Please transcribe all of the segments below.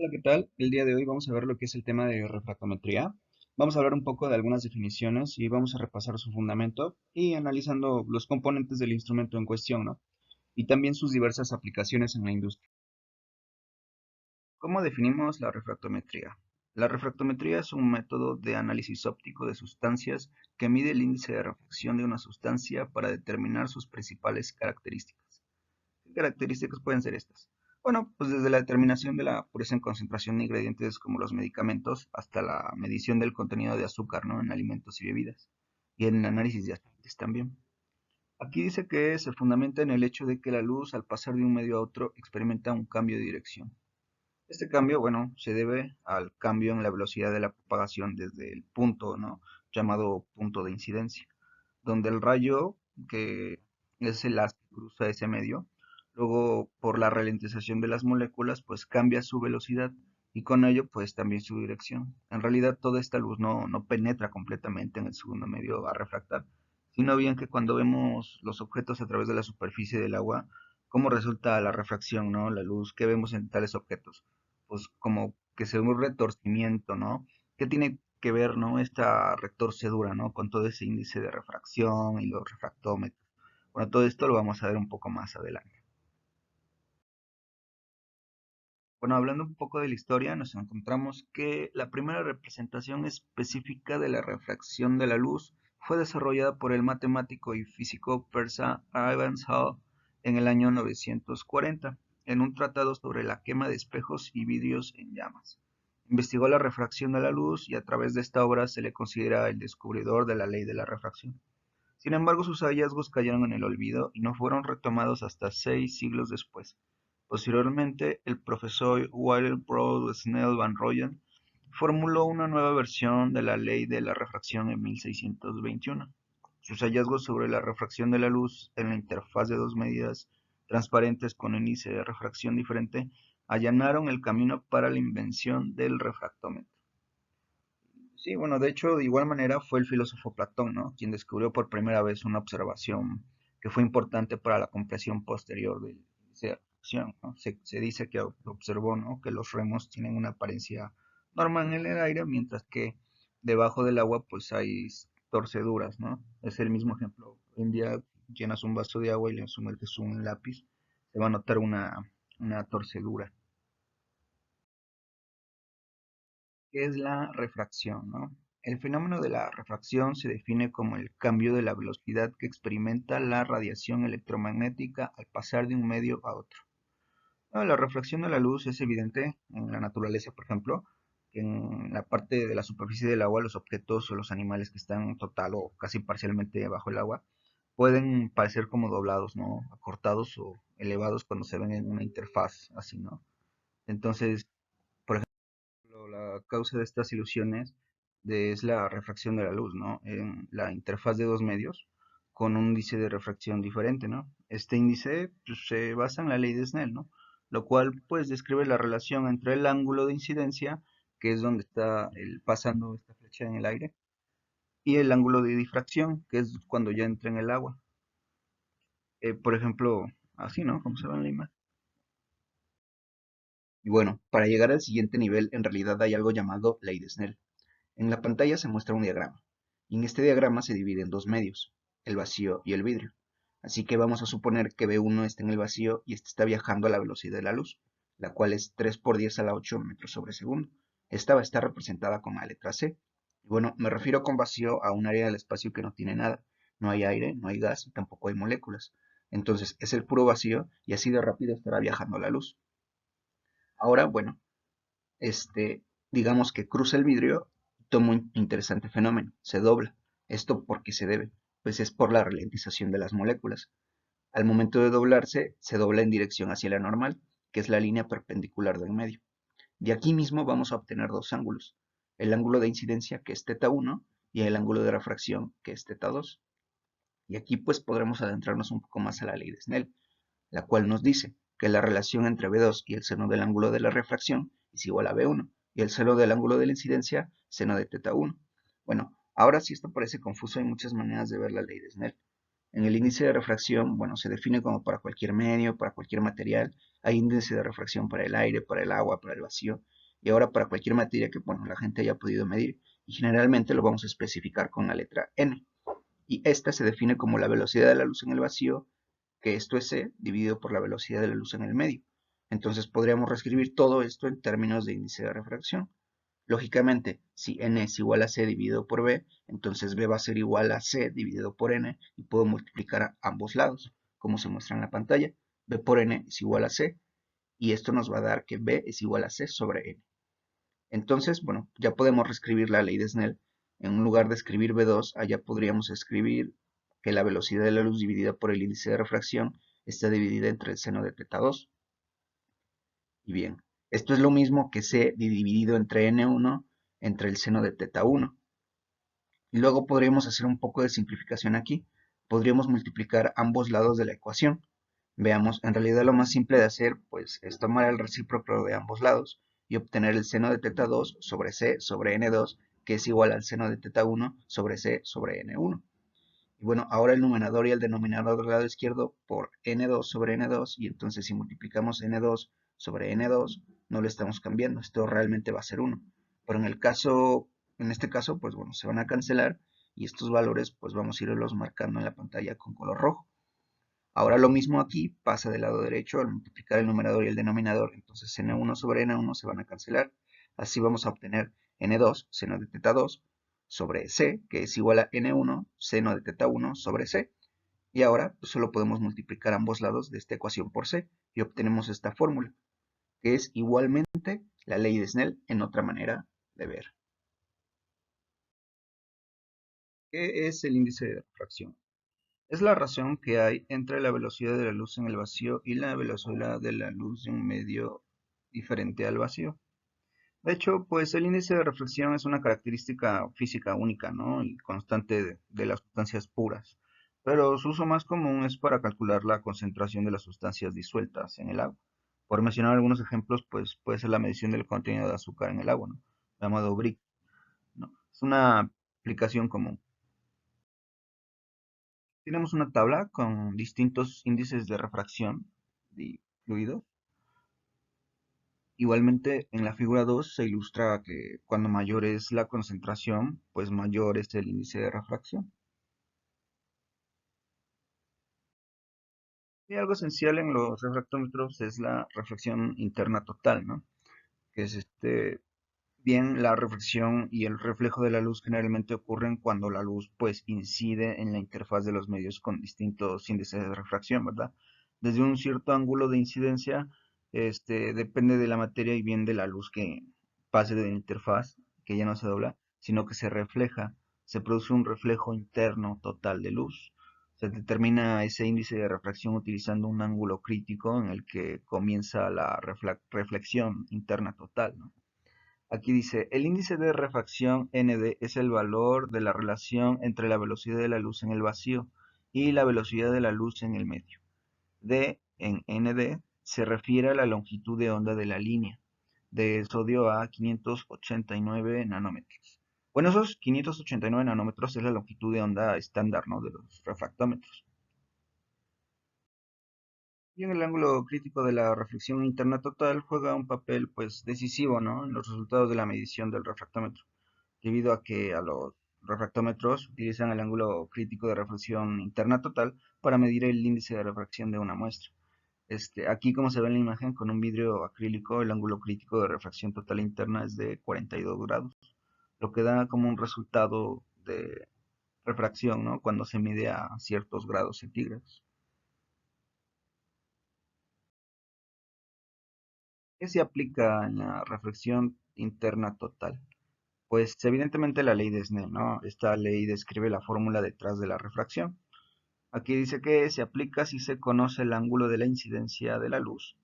Hola, ¿qué tal? El día de hoy vamos a ver lo que es el tema de refractometría. Vamos a hablar un poco de algunas definiciones y vamos a repasar su fundamento y analizando los componentes del instrumento en cuestión, ¿no? Y también sus diversas aplicaciones en la industria. ¿Cómo definimos la refractometría? La refractometría es un método de análisis óptico de sustancias que mide el índice de refracción de una sustancia para determinar sus principales características. ¿Qué características pueden ser estas? Bueno, pues desde la determinación de la pureza en concentración de ingredientes como los medicamentos hasta la medición del contenido de azúcar, ¿no? En alimentos y bebidas. Y en el análisis de aceites también. Aquí dice que se fundamenta en el hecho de que la luz al pasar de un medio a otro experimenta un cambio de dirección. Este cambio, bueno, se debe al cambio en la velocidad de la propagación desde el punto, ¿no? Llamado punto de incidencia, donde el rayo, que es el haz que cruza ese medio, luego por la ralentización de las moléculas, pues cambia su velocidad y con ello, pues también su dirección. En realidad, toda esta luz no penetra completamente en el segundo medio a refractar, sino bien que cuando vemos los objetos a través de la superficie del agua, ¿cómo resulta la refracción, ¿no? La luz que vemos en tales objetos, pues como que se ve un retorcimiento, ¿no? ¿Qué tiene que ver, ¿no? Esta retorcedura, ¿no? Con todo ese índice de refracción y los refractómetros. Bueno, todo esto lo vamos a ver un poco más adelante. Bueno, hablando un poco de la historia, nos encontramos que la primera representación específica de la refracción de la luz fue desarrollada por el matemático y físico persa Evans Hall en el año 940, en un tratado sobre la quema de espejos y vidrios en llamas. Investigó la refracción de la luz y a través de esta obra se le considera el descubridor de la ley de la refracción. Sin embargo, sus hallazgos cayeron en el olvido y no fueron retomados hasta 6 siglos después. Posteriormente, el profesor Wilbrod Snell van Rooyen formuló una nueva versión de la ley de la refracción en 1621. Sus hallazgos sobre la refracción de la luz en la interfaz de dos medidas transparentes con índice de refracción diferente allanaron el camino para la invención del refractómetro. Sí, bueno, de hecho, de igual manera fue el filósofo Platón, ¿no? Quien descubrió por primera vez una observación que fue importante para la comprensión posterior de esa acción, ¿no? Se dice que observó, ¿no? Que los remos tienen una apariencia normal en el aire, mientras que debajo del agua, pues hay torceduras, ¿no? Es el mismo ejemplo. Hoy en día llenas un vaso de agua y le sumerges un lápiz, se va a notar una torcedura. ¿Qué es la refracción, no? El fenómeno de la refracción se define como el cambio de la velocidad que experimenta la radiación electromagnética al pasar de un medio a otro. La refracción de la luz es evidente en la naturaleza, por ejemplo, que en la parte de la superficie del agua, los objetos o los animales que están total o casi parcialmente bajo el agua pueden parecer como doblados, ¿no? Acortados o elevados cuando se ven en una interfaz así, ¿no? Entonces, la causa de estas ilusiones es la refracción de la luz, ¿no? En la interfaz de dos medios con un índice de refracción diferente, ¿no? Este índice pues, se basa en la ley de Snell, ¿no? Lo cual pues describe la relación entre el ángulo de incidencia, que es donde está pasando esta flecha en el aire, y el ángulo de difracción, que es cuando ya entra en el agua. Por ejemplo, así, ¿no? Como se ve en la imagen. Y bueno, para llegar al siguiente nivel, en realidad hay algo llamado ley de Snell. En la pantalla se muestra un diagrama, y en este diagrama se divide en dos medios, el vacío y el vidrio. Así que vamos a suponer que B1 está en el vacío y este está viajando a la velocidad de la luz, la cual es 3 por 10 a la 8 metros sobre segundo. Esta va a estar representada con la letra C. Y bueno, me refiero con vacío a un área del espacio que no tiene nada. No hay aire, no hay gas y tampoco hay moléculas. Entonces es el puro vacío y así de rápido estará viajando la luz. Ahora, bueno, digamos que cruza el vidrio, toma un interesante fenómeno, se dobla. ¿Esto por qué se debe? Pues es por la ralentización de las moléculas. Al momento de doblarse, se dobla en dirección hacia la normal, que es la línea perpendicular del medio. De aquí mismo vamos a obtener dos ángulos, el ángulo de incidencia, que es θ1, y el ángulo de refracción, que es θ2. Y aquí pues podremos adentrarnos un poco más a la ley de Snell, la cual nos dice que la relación entre B2 y el seno del ángulo de la refracción es igual a B1 y el seno del ángulo de la incidencia seno de θ1. Bueno, ahora si esto parece confuso hay muchas maneras de ver la ley de Snell. En el índice de refracción, bueno, se define como para cualquier medio, para cualquier material, Hay índice de refracción para el aire, para el agua, para el vacío y ahora para cualquier materia que bueno, la gente haya podido medir. Y generalmente lo vamos a especificar con la letra N. Y esta se define como la velocidad de la luz en el vacío, que esto es c, dividido por la velocidad de la luz en el medio. Entonces podríamos reescribir todo esto en términos de índice de refracción. Lógicamente, si n es igual a c dividido por b, entonces b va a ser igual a c dividido por n y puedo multiplicar a ambos lados, como se muestra en la pantalla. b por n es igual a c y esto nos va a dar que b es igual a c sobre n. Entonces, bueno, ya podemos reescribir la ley de Snell. En lugar de escribir B2, allá podríamos escribir que la velocidad de la luz dividida por el índice de refracción está dividida entre el seno de teta 2. Y bien, esto es lo mismo que C dividido entre N1 entre el seno de teta 1. Y luego podríamos hacer un poco de simplificación aquí. Podríamos multiplicar ambos lados de la ecuación. Veamos, en realidad lo más simple de hacer pues es tomar el recíproco de ambos lados y obtener el seno de teta 2 sobre c sobre n2, que es igual al seno de teta 1 sobre c sobre n1. Y bueno, ahora el numerador y el denominador del lado izquierdo por n2 sobre n2, y entonces si multiplicamos n2 sobre n2, no lo estamos cambiando, esto realmente va a ser 1. Pero en este caso, pues bueno, se van a cancelar y estos valores pues vamos a irlos marcando en la pantalla con color rojo. Ahora lo mismo aquí pasa del lado derecho al multiplicar el numerador y el denominador, entonces n1 sobre n1 se van a cancelar. Así vamos a obtener n2 seno de teta 2 sobre c, que es igual a n1 seno de teta 1 sobre c. Y ahora pues, solo podemos multiplicar ambos lados de esta ecuación por c y obtenemos esta fórmula, que es igualmente la ley de Snell en otra manera de ver. ¿Qué es el índice de refracción? Es la razón que hay entre la velocidad de la luz en el vacío y la velocidad de la luz de un medio diferente al vacío. De hecho, pues el índice de reflexión es una característica física única, ¿no? Y constante de las sustancias puras. Pero su uso más común es para calcular la concentración de las sustancias disueltas en el agua. Por mencionar algunos ejemplos, pues puede ser la medición del contenido de azúcar en el agua, ¿no? Llamado BRIC, ¿no? Es una aplicación común. Tenemos una tabla con distintos índices de refracción de fluidos. Igualmente, en la figura 2 se ilustra que cuando mayor es la concentración, pues mayor es el índice de refracción. Y algo esencial en los refractómetros es la reflexión interna total, ¿no? Que es bien, la reflexión y el reflejo de la luz generalmente ocurren cuando la luz pues incide en la interfaz de los medios con distintos índices de refracción, ¿verdad? Desde un cierto ángulo de incidencia, depende de la materia y bien de la luz que pase de la interfaz, que ya no se dobla, sino que se refleja, se produce un reflejo interno total de luz. Se determina ese índice de refracción utilizando un ángulo crítico en el que comienza la reflexión interna total, ¿no? Aquí dice, el índice de refracción ND es el valor de la relación entre la velocidad de la luz en el vacío y la velocidad de la luz en el medio. D en ND se refiere a la longitud de onda de la línea de sodio a 589 nanómetros. Bueno, esos 589 nanómetros es la longitud de onda estándar, ¿no? De los refractómetros. Y en el ángulo crítico de la reflexión interna total juega un papel pues decisivo, ¿no? En los resultados de la medición del refractómetro, debido a que a los refractómetros utilizan el ángulo crítico de reflexión interna total para medir el índice de refracción de una muestra. Aquí como se ve en la imagen con un vidrio acrílico, el ángulo crítico de refracción total interna es de 42 grados, lo que da como un resultado de refracción, ¿no? Cuando se mide a ciertos grados centígrados. ¿Qué se aplica en la reflexión interna total? Pues evidentemente la ley de Snell, ¿no? Esta ley describe la fórmula detrás de la refracción. Aquí dice que se aplica si se conoce el ángulo de la incidencia de la luz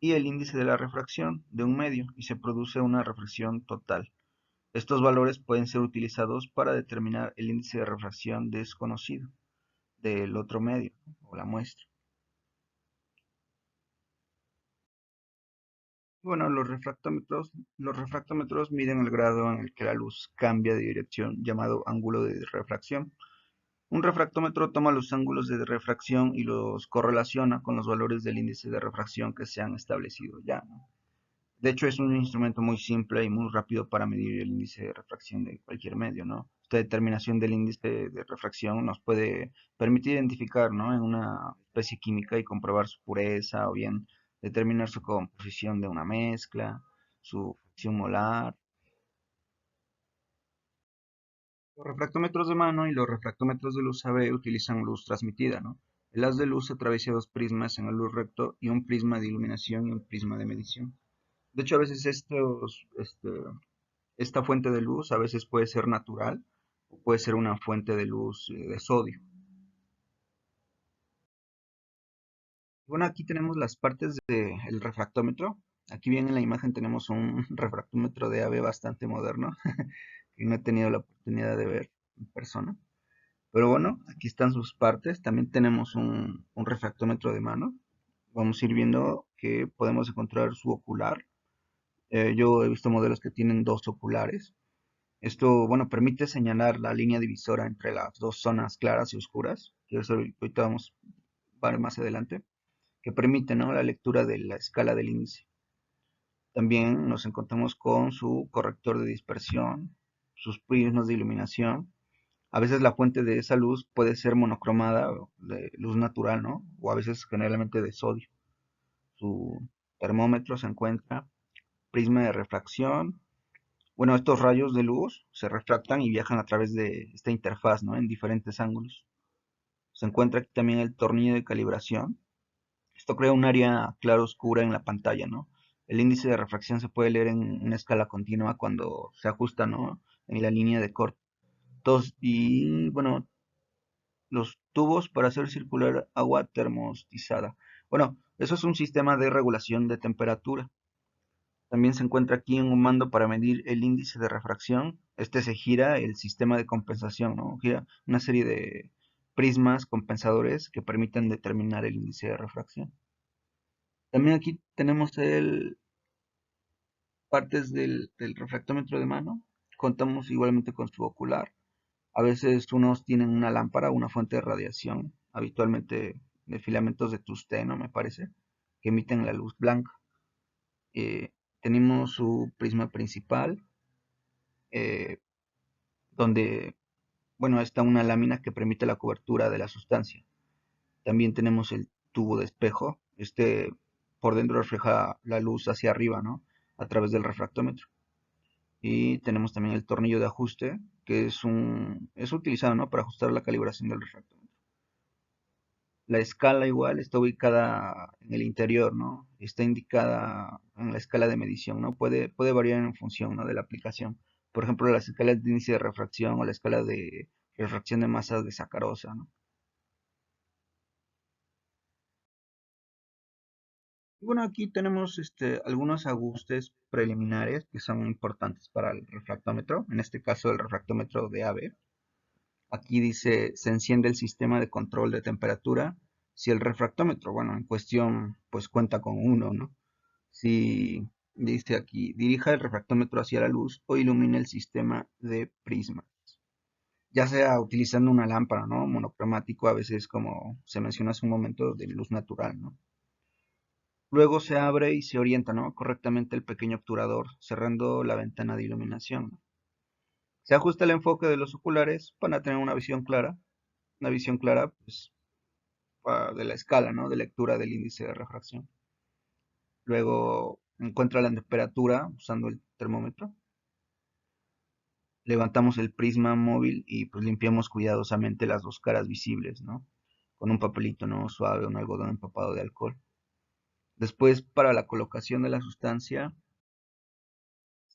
y el índice de la refracción de un medio y se produce una refracción total. Estos valores pueden ser utilizados para determinar el índice de refracción desconocido del otro medio o la muestra. Bueno, los refractómetros miden el grado en el que la luz cambia de dirección, llamado ángulo de refracción. Un refractómetro toma los ángulos de refracción y los correlaciona con los valores del índice de refracción que se han establecido ya, ¿no? De hecho, es un instrumento muy simple y muy rápido para medir el índice de refracción de cualquier medio, ¿no? Esta determinación del índice de refracción nos puede permitir identificar, ¿no?, en una especie química y comprobar su pureza o bien determinar su composición de una mezcla, su fracción molar. Los refractómetros de mano y los refractómetros de luz AB utilizan luz transmitida, ¿no? El haz de luz atraviesa dos prismas en el luz recto y un prisma de iluminación y un prisma de medición. De hecho, a veces esta fuente de luz a veces puede ser natural o puede ser una fuente de luz de sodio. Bueno, aquí tenemos las partes del refractómetro. Aquí bien en la imagen tenemos un refractómetro de ave bastante moderno que no he tenido la oportunidad de ver en persona. Pero bueno, aquí están sus partes. También tenemos un refractómetro de mano. Vamos a ir viendo que podemos encontrar su ocular. Yo he visto modelos que tienen dos oculares. Esto, bueno, permite señalar la línea divisora entre las dos zonas claras y oscuras, que eso ahorita vamos a ver más adelante, que permite, ¿no?, la lectura de la escala del índice. También nos encontramos con su corrector de dispersión, sus prismas de iluminación. A veces la fuente de esa luz puede ser monocromada, de luz natural, ¿no? O a veces generalmente de sodio. Su termómetro se encuentra, prisma de refracción. Bueno, estos rayos de luz se refractan y viajan a través de esta interfaz, ¿no?, en diferentes ángulos. Se encuentra aquí también el tornillo de calibración. Esto crea un área claro-oscura en la pantalla, ¿no? El índice de refracción se puede leer en una escala continua cuando se ajusta, ¿no?, en la línea de corte. Y bueno, los tubos para hacer circular agua termostizada. Bueno, eso es un sistema de regulación de temperatura. También se encuentra aquí un mando para medir el índice de refracción. Este se gira el sistema de compensación, ¿no? Gira una serie de prismas compensadores que permiten determinar el índice de refracción. También aquí tenemos partes del refractómetro de mano. Contamos igualmente con su ocular. A veces unos tienen una lámpara, una fuente de radiación, habitualmente de filamentos de tungsteno, me parece, que emiten la luz blanca. Eh, Tenemos su prisma principal, eh, donde, bueno, está una lámina que permite la cobertura de la sustancia. También tenemos el tubo de espejo. Este por dentro refleja la luz hacia arriba, ¿no?, a través del refractómetro. Y tenemos también el tornillo de ajuste, que es utilizado, ¿no?, para ajustar la calibración del refractómetro. La escala igual está ubicada en el interior, ¿no? Está indicada en la escala de medición, ¿no? Puede variar en función, ¿no?, de la aplicación. Por ejemplo, las escalas de índice de refracción o la escala de refracción de masas de sacarosa, ¿no? Y bueno, aquí tenemos algunos ajustes preliminares que son importantes para el refractómetro. En este caso, el refractómetro de AB. Aquí dice, se enciende el sistema de control de temperatura si el refractómetro, bueno, en cuestión, pues cuenta con uno, ¿no? Si dice aquí, dirija el refractómetro hacia la luz o ilumine el sistema de prisma. Ya sea utilizando una lámpara, ¿no?, monocromático, a veces como se mencionó hace un momento, de luz natural, ¿no? Luego se abre y se orienta, ¿no?, correctamente el pequeño obturador, cerrando la ventana de iluminación, ¿no? Se ajusta el enfoque de los oculares para tener una visión clara, pues, de la escala, ¿no?, de lectura del índice de refracción. Luego encuentra la temperatura usando el termómetro. Levantamos el prisma móvil y pues limpiamos cuidadosamente las dos caras visibles, ¿no?, con un papelito, ¿no?, suave o un algodón empapado de alcohol. Después, para la colocación de la sustancia,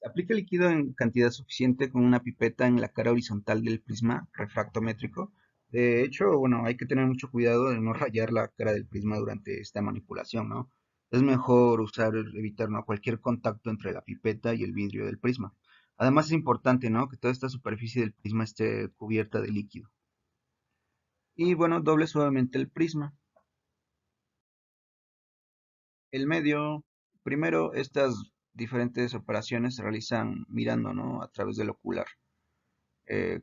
aplica el líquido en cantidad suficiente con una pipeta en la cara horizontal del prisma refractométrico. De hecho, bueno, hay que tener mucho cuidado de no rayar la cara del prisma durante esta manipulación, ¿no? Es mejor evitar, ¿no?, cualquier contacto entre la pipeta y el vidrio del prisma. Además es importante, ¿no?, que toda esta superficie del prisma esté cubierta de líquido. Y bueno, doble suavemente el prisma. El medio, primero, estas diferentes operaciones se realizan mirando, ¿no?, a través del ocular.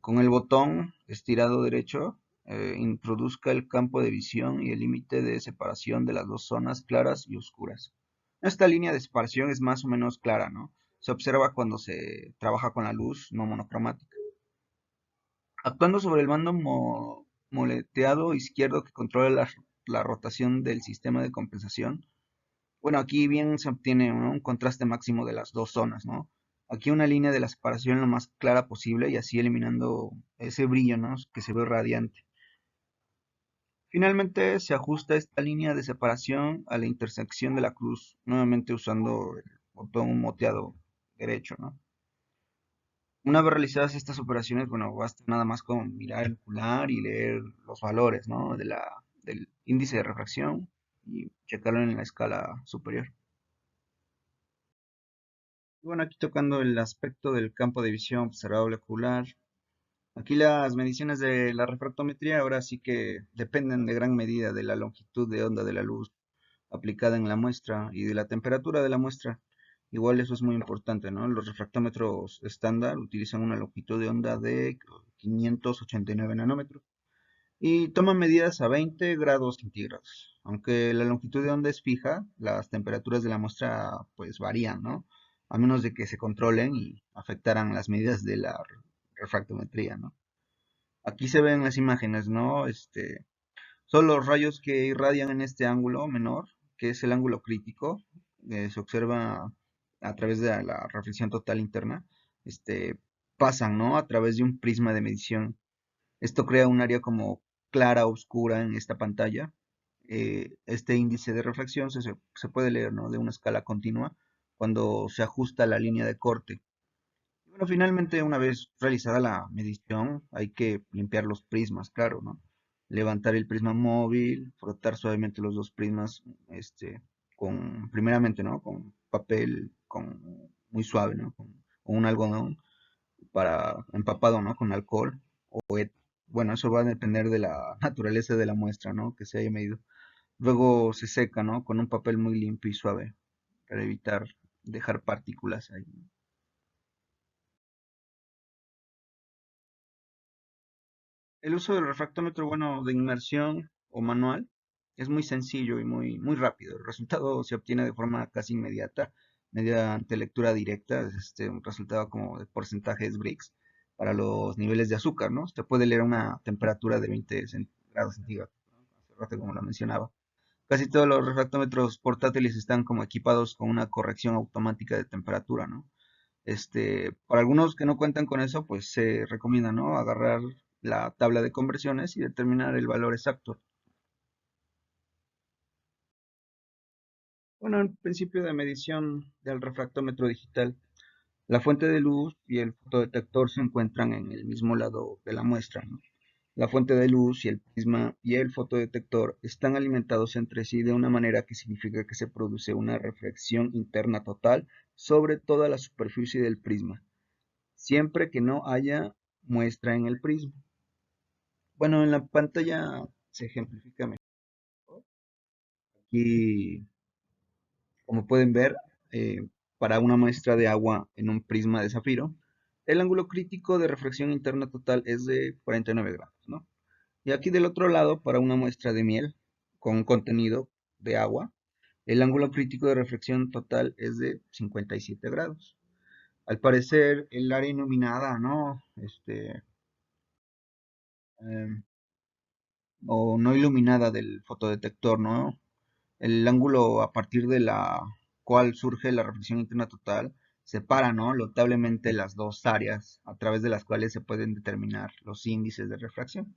Con el botón estirado derecho introduzca el campo de visión y el límite de separación de las dos zonas claras y oscuras. Esta línea de separación es más o menos clara, ¿no? Se observa cuando se trabaja con la luz no monocromática. Actuando sobre el mando moleteado izquierdo que controla la rotación del sistema de compensación. Bueno, aquí bien se obtiene, ¿no?, un contraste máximo de las dos zonas, ¿no? Aquí una línea de la separación lo más clara posible y así eliminando ese brillo, ¿no?, que se ve radiante. Finalmente se ajusta esta línea de separación a la intersección de la cruz, nuevamente usando el botón moteado derecho, ¿no? Una vez realizadas estas operaciones, bueno, basta nada más con mirar el ocular y leer los valores, ¿no?, del índice de refracción y checarlo en la escala superior. Bueno, aquí tocando el aspecto del campo de visión observable ocular. Aquí las mediciones de la refractometría ahora sí que dependen de gran medida de la longitud de onda de la luz aplicada en la muestra y de la temperatura de la muestra. Igual eso es muy importante, ¿no? Los refractómetros estándar utilizan una longitud de onda de 589 nanómetros y toman medidas a 20 grados centígrados. Aunque la longitud de onda es fija, las temperaturas de la muestra pues varían, ¿no? A menos de que se controlen y afectaran las medidas de la refractometría, ¿no? Aquí se ven las imágenes, ¿no? Son los rayos que irradian en este ángulo menor, que es el ángulo crítico, se observa a través de la reflexión total interna, este, pasan, ¿no?, a través de un prisma de medición. Esto crea un área como clara, oscura en esta pantalla. Este índice de refracción se puede leer, ¿no?, de una escala continua cuando se ajusta la línea de corte. Y bueno, finalmente, una vez realizada la medición, hay que limpiar los prismas, claro, ¿no? Levantar el prisma móvil, frotar suavemente los dos prismas, primeramente, ¿no?, con papel, muy suave, ¿no?, con un algodón para empapado, ¿no?, con alcohol. Bueno, eso va a depender de la naturaleza de la muestra, ¿no?, que se haya medido. Luego se seca, ¿no?, con un papel muy limpio y suave para evitar dejar partículas ahí. El uso del refractómetro, bueno, de inmersión o manual es muy sencillo y muy rápido. El resultado se obtiene de forma casi inmediata mediante lectura directa, es un resultado como de porcentajes Brix para los niveles de azúcar, ¿no? Se puede leer una temperatura de 20 grados centígrados, ¿no?, hace rato como lo mencionaba. Casi todos los refractómetros portátiles están como equipados con una corrección automática de temperatura, ¿no? Para algunos que no cuentan con eso, pues se recomienda, ¿no?, agarrar la tabla de conversiones y determinar el valor exacto. Bueno, el principio de medición del refractómetro digital. La fuente de luz y el fotodetector se encuentran en el mismo lado de la muestra, ¿no? La fuente de luz y el prisma y el fotodetector están alimentados entre sí de una manera que significa que se produce una reflexión interna total sobre toda la superficie del prisma, siempre que no haya muestra en el prisma. Bueno, en la pantalla se ejemplifica mejor. Aquí, como pueden ver, eh, para una muestra de agua en un prisma de zafiro, el ángulo crítico de refracción interna total es de 49 grados, ¿no? Y aquí del otro lado, para una muestra de miel con un contenido de agua, el ángulo crítico de reflexión total es de 57 grados. Al parecer, el área iluminada, ¿no? Em, o no iluminada del fotodetector, ¿no? El ángulo a partir de la cual surge la reflexión interna total separa, ¿no?, notablemente las dos áreas a través de las cuales se pueden determinar los índices de refracción.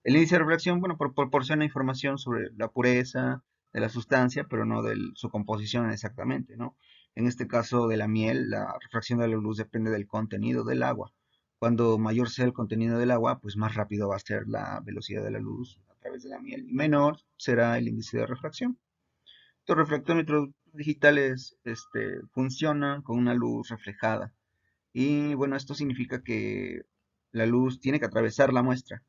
El índice de refracción, bueno, proporciona información sobre la pureza de la sustancia, pero no de su composición exactamente, ¿no? En este caso de la miel, la refracción de la luz depende del contenido del agua. Cuando mayor sea el contenido del agua, pues más rápido va a ser la velocidad de la luz a través de la miel y menor será el índice de refracción. Estos refractómetros digitales funcionan con una luz reflejada. Y bueno, esto significa que la luz tiene que atravesar la muestra.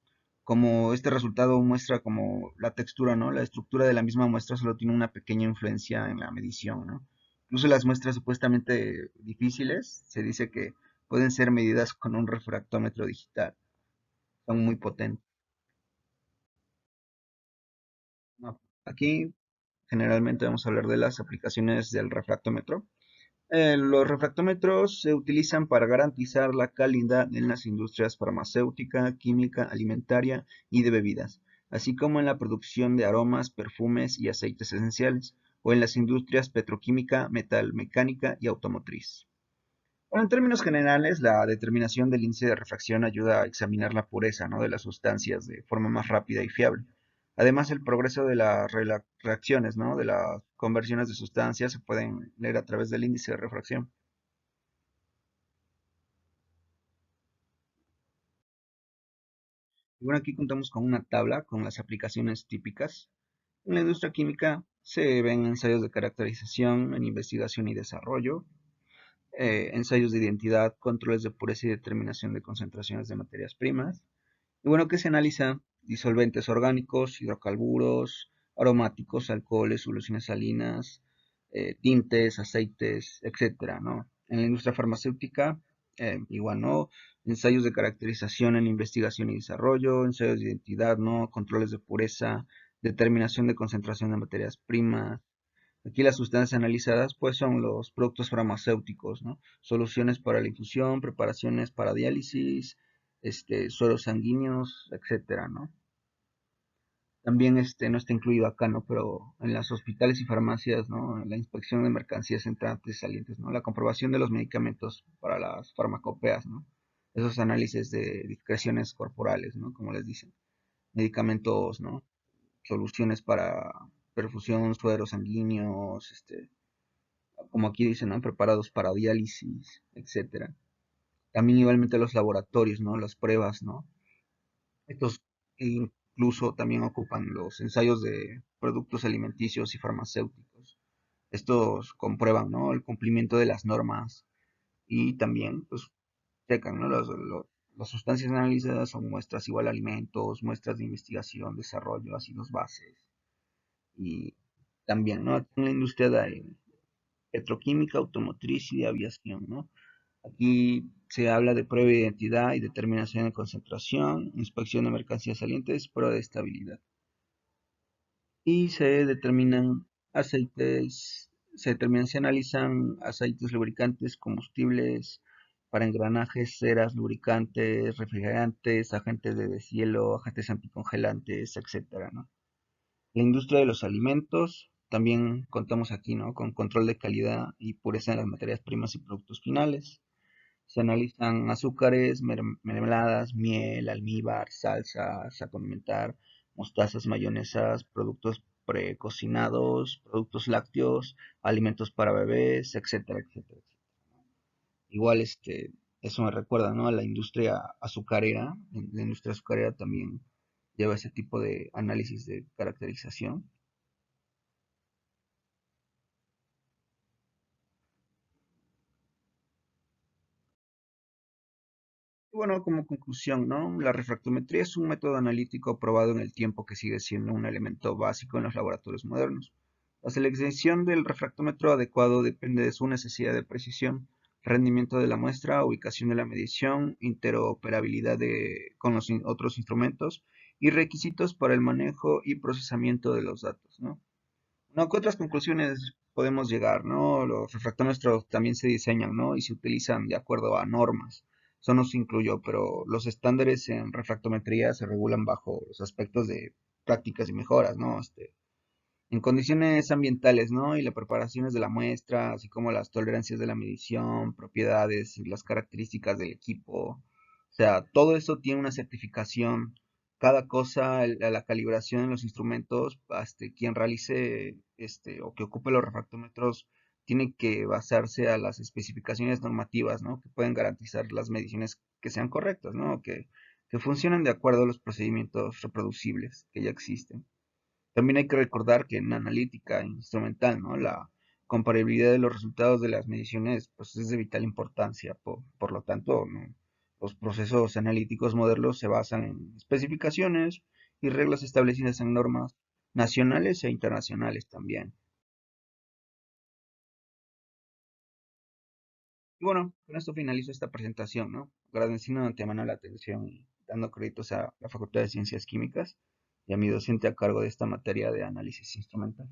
Como este resultado muestra como la textura, ¿no?, la estructura de la misma muestra solo tiene una pequeña influencia en la medición, ¿no? Incluso las muestras supuestamente difíciles, se dice que pueden ser medidas con un refractómetro digital. Son muy potentes. Aquí generalmente vamos a hablar de las aplicaciones del refractómetro. Los refractómetros se utilizan para garantizar la calidad en las industrias farmacéutica, química, alimentaria y de bebidas, así como en la producción de aromas, perfumes y aceites esenciales, o en las industrias petroquímica, metalmecánica y automotriz. Bueno, en términos generales, la determinación del índice de refracción ayuda a examinar la pureza, ¿no?, de las sustancias de forma más rápida y fiable. Además, el progreso de las reacciones, ¿no?, de las conversiones de sustancias se pueden leer a través del índice de refracción. Y bueno, aquí contamos con una tabla con las aplicaciones típicas. En la industria química se ven ensayos de caracterización, en investigación y desarrollo, ensayos de identidad, controles de pureza y determinación de concentraciones de materias primas. Y bueno, que se analiza disolventes orgánicos, hidrocarburos, aromáticos, alcoholes, soluciones salinas, tintes, aceites, etcétera, ¿no? En la industria farmacéutica, igual, ¿no? Ensayos de caracterización en investigación y desarrollo, ensayos de identidad, ¿no? Controles de pureza, determinación de concentración de materias primas. Aquí las sustancias analizadas, pues, son los productos farmacéuticos, ¿no? Soluciones para la infusión, preparaciones para diálisis, sueros sanguíneos, etcétera, ¿no? También no está incluido acá, ¿no? Pero en las hospitales y farmacias, ¿no? La inspección de mercancías entrantes y salientes, ¿no? La comprobación de los medicamentos para las farmacopeas, ¿no? Esos análisis de discreciones corporales, ¿no? Como les dicen. Medicamentos, ¿no? Soluciones para perfusión, sueros sanguíneos, como aquí dicen, ¿no? Preparados para diálisis, etcétera. También igualmente los laboratorios, ¿no? Las pruebas, ¿no? Estos incluso también ocupan los ensayos de productos alimenticios y farmacéuticos. Estos comprueban, ¿no?, el cumplimiento de las normas y también, pues, checan, ¿no? Las sustancias analizadas son muestras igual a alimentos, muestras de investigación, desarrollo, ácidos bases y también, ¿no? Aquí en la industria de petroquímica, automotriz y de aviación, ¿no? Aquí se habla de prueba de identidad y determinación de concentración, inspección de mercancías salientes, prueba de estabilidad. Y se analizan aceites lubricantes, combustibles para engranajes, ceras, lubricantes, refrigerantes, agentes de deshielo, agentes anticongelantes, etcétera, ¿no? La industria de los alimentos, también contamos aquí, ¿no?, con control de calidad y pureza en las materias primas y productos finales. Se analizan azúcares, mermeladas, miel, almíbar, salsas a condimentar, mostazas, mayonesas, productos precocinados, productos lácteos, alimentos para bebés, etcétera, etcétera. Igual eso me recuerda, ¿no?, a la industria azucarera. La industria azucarera también lleva ese tipo de análisis de caracterización. Bueno, como conclusión, ¿no? La refractometría es un método analítico probado en el tiempo que sigue siendo un elemento básico en los laboratorios modernos. La selección del refractómetro adecuado depende de su necesidad de precisión, rendimiento de la muestra, ubicación de la medición, interoperabilidad con los otros instrumentos y requisitos para el manejo y procesamiento de los datos, ¿no? No, ¿qué otras conclusiones podemos llegar, no? Los refractómetros también se diseñan, ¿no?, y se utilizan de acuerdo a normas. Eso no se incluyó, pero los estándares en refractometría se regulan bajo los aspectos de prácticas y mejoras, ¿no? En condiciones ambientales, ¿no? Y las preparaciones de la muestra, así como las tolerancias de la medición, propiedades y las características del equipo. O sea, todo eso tiene una certificación. Cada cosa, la calibración en los instrumentos, quien realice o que ocupe los refractómetros tiene que basarse a las especificaciones normativas, ¿no? Que pueden garantizar las mediciones que sean correctas, ¿no? Que funcionen de acuerdo a los procedimientos reproducibles que ya existen. También hay que recordar que en analítica instrumental, ¿no?, la comparabilidad de los resultados de las mediciones, pues, es de vital importancia. Por lo tanto, ¿no?, los procesos analíticos modernos se basan en especificaciones y reglas establecidas en normas nacionales e internacionales también. Y bueno, con esto finalizo esta presentación, ¿no? Agradeciendo de antemano la atención y dando créditos a la Facultad de Ciencias Químicas. y a mi docente a cargo de esta materia de análisis instrumental.